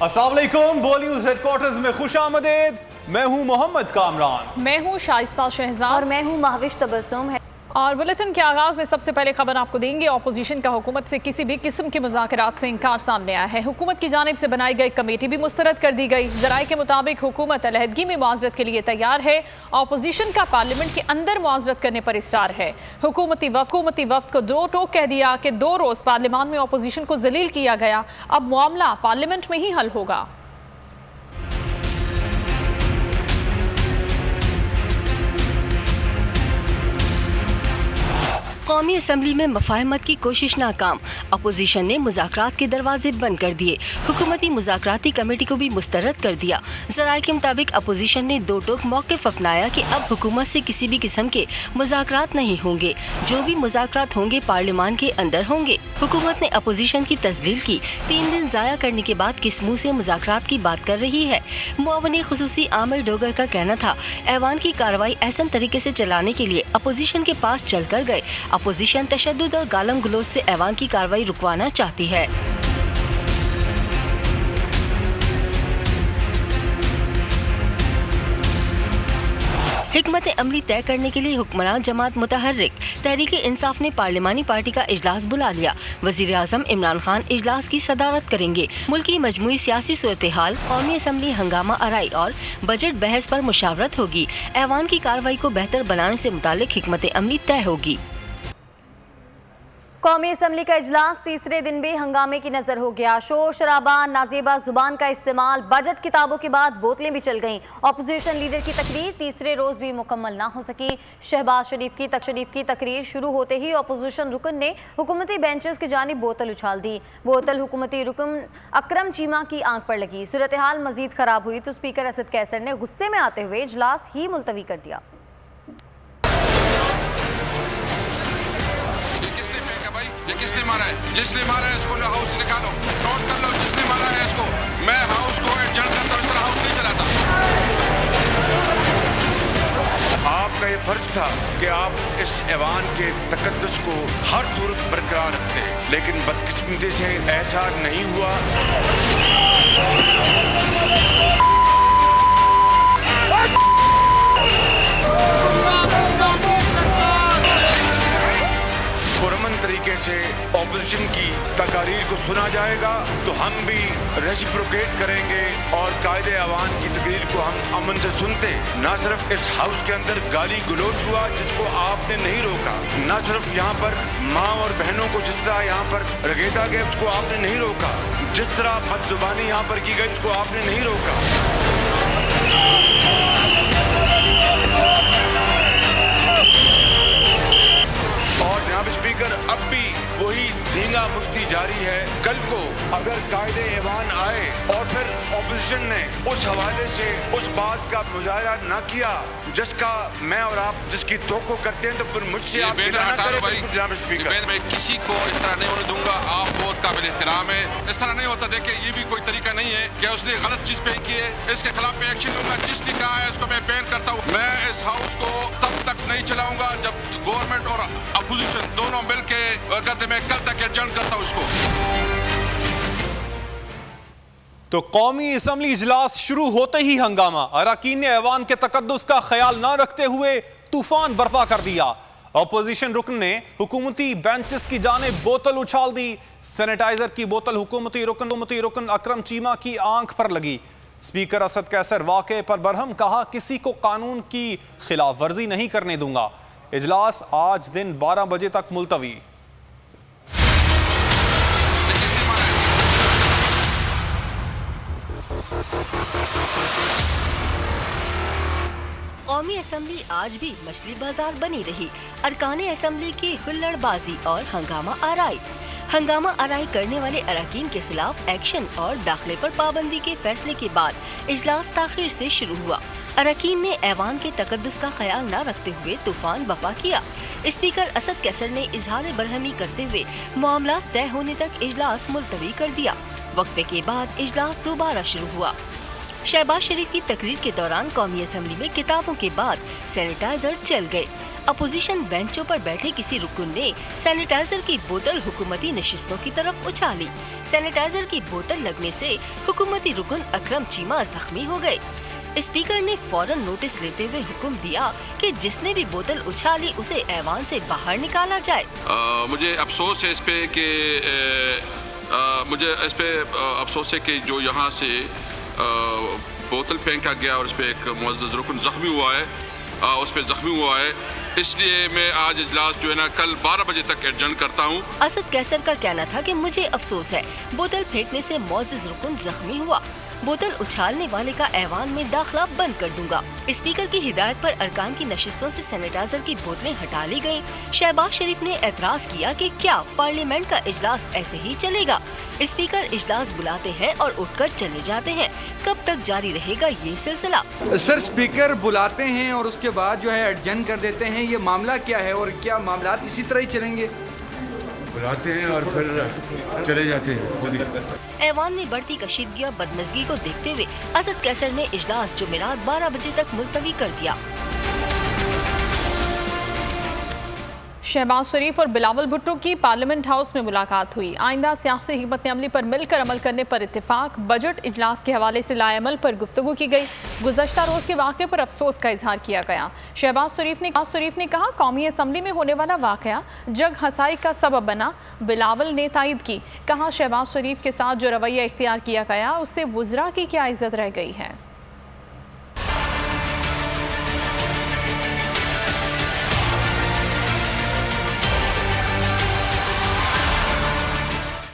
अस्सलाम वालेकुम, बोल न्यूज़ हेडक्वार्टर्स में खुश आमदेद। मैं हूं मोहम्मद कामरान। मैं हूं शाइस्ता शहजाद और मैं हूं महविश तबस्सुम है। और बुलेटिन के आगाज में सबसे पहले खबर आपको देंगे। अपोजिशन का हुकूमत से किसी भी किस्म के मुज़ाकरात से इनकार सामने आया है। हुकूमत की जानिब से बनाई गई कमेटी भी मुस्तरद कर दी गई। ज़राए के मुताबिक हुकूमत अलहदगी में मुआज़रत के लिए तैयार है। अपोजिशन का पार्लियामेंट के अंदर मुआज़रत करने पर इसरार है। हुकूमती वफ्द को दो टोक कह दिया कि 2 रोज़ पार्लियामान में अपोजिशन को जलील किया गया, अब मामला पार्लियामेंट में ही हल होगा। कौमी असम्बली में मफाहमत की कोशिश नाकाम, अपोजिशन ने मुज़ाकरात के दरवाजे बंद कर दिए। हुकूमती मुज़ाकराती कमेटी को भी मुस्तरद कर दिया। ज़राए के मुताबिक अपोजिशन ने 2 टोक मौक़िफ़ अपनाया कि अब हुकूमत से किसी भी किस्म के मुज़ाकरात नहीं होंगे। जो भी मुज़ाकरात होंगे पार्लियामान के अंदर होंगे। हुकूमत ने अपोजिशन की तज़लील की। 3 दिन ज़ाया करने के बाद किस मुँह से मुज़ाकरात की बात कर रही है। मुआवन खुसूसी आमिर डोगर का कहना था, ऐवान की कार्रवाई ऐसा तरीके से चलाने के लिए अपोजिशन के पास चल कर गए। अपोजिशन तशद्दुद और गालम गलोच से ऐवान की कार्रवाई रुकवाना चाहती है। हिकमत अमली तय करने के लिए हुक्मरान जमात मुतहर्रिक तहरीक इंसाफ ने पार्लिमानी पार्टी का इजलास बुला लिया। वज़ीर आज़म इमरान खान इजलास की सदारत करेंगे। मुल्क की मजमूई सियासी सूरत हाल, कौमी असम्बली हंगामा आराई और बजट बहस पर मुशावरत होगी। ऐवान की कार्रवाई को बेहतर बनाने से मुतालिक हिकमत अमली तय होगी। कौमी असम्बली का इजलास तीसरे दिन भी हंगामे की नजर हो गया। शोर शराबा, नाजेबा जुबान का इस्तेमाल, बजट किताबों के बाद बोतलें भी चल गईं। अपोजिशन लीडर की तकरीर तीसरे रोज भी मुकम्मल ना हो सकी। शहबाज शरीफ की तकरीर शुरू होते ही अपोजिशन रुकन ने हुकूमती बेंचेस की जानिब बोतल उछाल दी। बोतल हुकूमती रुकन अकरम चीमा की आंख पर लगी। सूरत हाल मजीद खराब हुई तो स्पीकर असद कैसर ने गुस्से में आते हुए इजलास ही मुलतवी कर दिया। ये किसने मारा है? जिसने मारा है इसको हाउस से निकालो, नोट कर लो जिसने मारा है इसको। मैं हाउस को एडजस्ट करता हूं, इस तरह हाउस नहीं चलाता। आपका ये फर्ज था कि आप इस ऐवान के तकद्दुस को हर सूरत बरकरार रखते, लेकिन बदकिस्मती से ऐसा नहीं हुआ। पुरअमन तरीके से ऑपोजिशन की तकारीर को सुना जाएगा तो हम भी रेसिप्रोकेट करेंगे और कायदे अवान की तकरीर को हम अमन से सुनते। ना सिर्फ इस हाउस के अंदर गाली गलोच हुआ जिसको आपने नहीं रोका, ना सिर्फ यहाँ पर माँ और बहनों को जिस तरह यहाँ पर रगेदा गया उसको आपने नहीं रोका, जिस तरह बदजुबानी यहाँ पर की गई उसको आपने नहीं रोका। और जनाब स्पीकर अब भी वही धींगा मुश्ती जारी है। कल को अगर कायदे ऐवान आए और फिर ऑपोजिशन ने उस हवाले से उस बात का मुजाहरा न किया जिसका मैं और आप जिसकी तोको करते हैं तो फिर मुझसे आप जनाब स्पीकर। मैं किसी को इस तरह नहीं होने दूंगा। आप बहुत काबिल एहतराम है, इस तरह नहीं होता। देखिए ये भी कोई तरीका नहीं है कि उसने गलत चीज पे की है, इसके खिलाफ मैं एक्शन लूंगा। जिसने कहा है इसको मैं बैन करता हूँ। मैं इस हाउस को तब तक नहीं चलाऊंगा जब गवर्नमेंट और अपोजिशन दोनों मिलके करते। मैं कल तक एडजर्न करता हूँ इसको। तो कौमी असम्बली इजलास शुरू होते ही हंगामा, अरकान ने ऐवान के तकद्दुस का ख्याल न रखते हुए तूफान बर्पा कर दिया। अपोजिशन रुकन ने हुकूमती बेंचेस की जानिब बोतल उछाल दी। सैनिटाइजर की बोतल हुकूमती रुकन अकरम चीमा की आंख पर लगी। स्पीकर असद कैसर वाक़े पर बरहम, कहा किसी को कानून की खिलाफ वर्जी नहीं करने दूंगा। इजलास आज दिन 12 बजे तक मुलतवी। कौमी असम्बली आज भी मछली बाजार बनी रही। अरकान असम्बली की हुल्लड़बाजी और हंगामा आराई करने वाले अरकान के खिलाफ एक्शन और दाखिले पर पाबंदी के फैसले के बाद इजलास ताखीर से शुरू हुआ। अरकान ने ऐवान के तकद्दुस का ख्याल न रखते हुए तूफान बर्पा किया। स्पीकर असद कैसर ने इजहार बरहमी करते हुए मामला तय होने तक इजलास मुलतवी कर दिया। वक्फे के बाद इजलास दोबारा शुरू हुआ। शहबाज शरीफ की तकरीर के दौरान कौमी असम्बली में किताबों के बाद सैनिटाइजर चल गए। अपोजिशन बेंचों पर बैठे किसी रुकन ने सैनिटाइजर की बोतल हुकूमती नशिस्तों की तरफ उछाली। सैनिटाइजर की बोतल लगने से हुकूमती रुकन अकरम चीमा जख्मी हो गए। स्पीकर ने फौरन नोटिस लेते हुए हुक्म दिया कि जिसने भी बोतल उछाली उसे ऐवान से बाहर निकाला जाए। मुझे अफसोस है इस पे कि अफसोस है कि जो यहाँ से बोतल फेंका गया और उस पर एक मुअज़्ज़ज़ रुकन ज़ख्मी हुआ है, इसलिए मैं आज इजलास जो है ना कल 12 बजे तक एडजर्न करता हूँ। असद कैसर का कहना था कि मुझे अफसोस है, बोतल फेंकने से मुअज़्ज़ज़ रुकन जख्मी हुआ, बोतल उछालने वाले का ऐवान में दाखिला बंद कर दूंगा। स्पीकर की हिदायत पर अरकान की नशिस्तों से सैनिटाइजर की बोतलें हटा ली गयी। शहबाज शरीफ ने एतराज किया कि क्या पार्लियामेंट का इजलास ऐसे ही चलेगा? स्पीकर इजलास बुलाते हैं और उठकर चले जाते हैं, कब तक जारी रहेगा ये सिलसिला? सर, स्पीकर बुलाते हैं और उसके बाद जो है एडजर्न कर देते हैं, ये मामला क्या है और क्या मामला इसी तरह ही चलेंगे? बुलाते हैं और फिर चले जाते हैं खुद ही। ऐवान में बढ़ती कशीदगी और बदमज़गी को देखते हुए असद कैसर ने इजलास जुमेरात 12 बजे तक मुलतवी कर दिया। शहबाज शरीफ और बिलावल भुट्टो की पार्लियामेंट हाउस में मुलाकात हुई। आइंदा सियासी हिकमत अमली पर मिलकर अमल करने पर इत्तेफाक। बजट इजलास के हवाले से लाएअमल पर गुफ्तगू की गई। गुज़श्ता रोज़ के वाक़े पर अफसोस का इजहार किया गया। शहबाज शरीफ ने कहा कौमी असम्बली में होने वाला वाक़या जग हसाई का सबब बना। बिलावल ने तायद की, कहा शहबाज शरीफ के साथ जो रवैया इख्तियार किया गया उससे वुज़रा की क्या इज्जत रह गई है।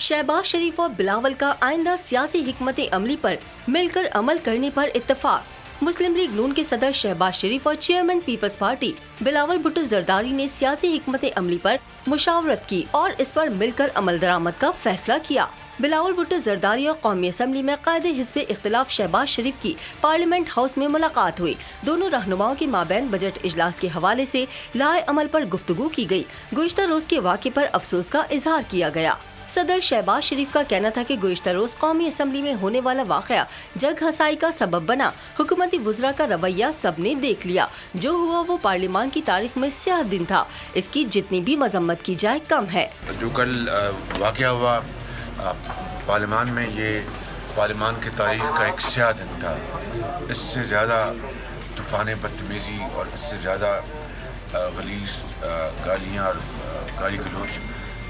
शहबाज शरीफ और बिलावल का आइंदा सियासी हिकमत अमली पर मिलकर अमल करने पर इत्तेफाक। मुस्लिम लीग नून के सदर शहबाज शरीफ और chairman people's party Bilawal Bhutto Zardari ने सियासी हिकमत अमली पर मुशावरत की और इस पर मिलकर अमल दरामद का फैसला किया। बिलावल भुट्टो जरदारी और कौमी असम्बली में कायदे हिज़्ब इख्तिलाफ शहबाज शरीफ की पार्लियामेंट हाउस में मुलाकात हुई। दोनों रहनुमाओं के माबैन बजट इजलास के हवाले से लाए अमल पर गुफ्तगू की गई। गुज़श्ता रोज के वाक़े पर अफसोस का इजहार किया गया। सदर शहबाज शरीफ का कहना था कि गुज़श्ता रोज कौमी असम्बली में होने वाला वाक़या जग हसाई का सबब बना। हुकूमती वुज़रा का रवैया सबने देख लिया। जो हुआ वो पार्लियामान की तारीख में स्याह दिन था। इसकी जितनी भी मजम्मत की जाए कम है। जो कल वाक़या हुआ पार्लियामान में, ये पार्लियामान की तारीख का एक स्याह दिन था। इससे ज़्यादा तूफ़ान बदतमीज़ी और इससे ज़्यादा गलीज़ गालियाँ और गाली गलोच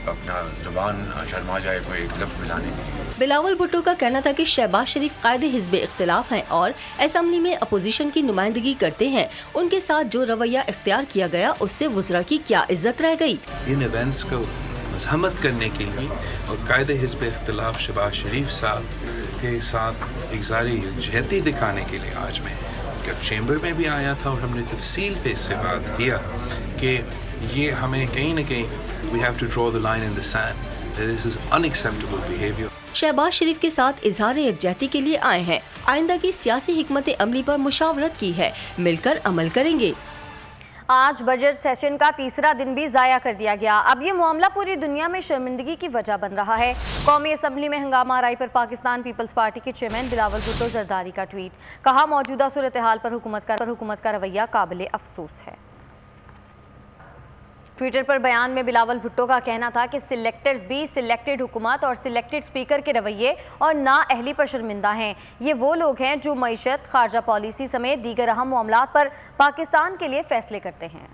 अपना जुबान शर्मा जाए कोई एक लफ्ज़ मिलाने के लिए। बिलावल भुट्टो का कहना था कि शहबाज शरीफ कायदे हिज़्ब इख्तिलाफ हैं और असम्बली में अपोजिशन की नुमाइंदगी करते हैं। उनके साथ जो रवैया इख्तियार किया गया उससे वुज़रा की क्या इज्जत रह गई? इन इवेंट्स को मज़म्मत करने के लिए और कायदे हिज़्ब इख्तिलाफ शहबाज शरीफ साहब के साथ एक ज़ारी यकजहती दिखाने के लिए आज मैं चैम्बर में भी आया था और हमने तफसील पे इससे बात किया कि ये हमें कहीं न कहीं we have to draw the line in the sand. This is unacceptable behavior. Shahbaz शरीफ के साथ इजहार यकजहती के लिए आए हैं। आइंदा की सियासी हिकमत अमली पर मुशावरत की है, मिलकर अमल करेंगे। आज बजट सेशन का तीसरा दिन भी ज़ाया कर दिया गया। अब ये मामला पूरी दुनिया में शर्मिंदगी की वजह बन रहा है। कौमी असम्बली में हंगामा आराई पर पाकिस्तान पीपल्स पार्टी के चेयरमैन बिलावल भुट्टो जरदारी का ट्वीट। कहा मौजूदा सूरत हाल पर हुकूमत का रवैया काबिल अफसोस है। ट्विटर पर बयान में बिलावल भुट्टो का कहना था कि सिलेक्टर्स भी सिलेक्टेड हुकूमत और सिलेक्टेड स्पीकर के रवैये और नाअहली पर शर्मिंदा हैं। ये वो लोग हैं जो मईशत, खारजा पॉलिसी समेत दीगर अहम मामलात पर पाकिस्तान के लिए फैसले करते हैं।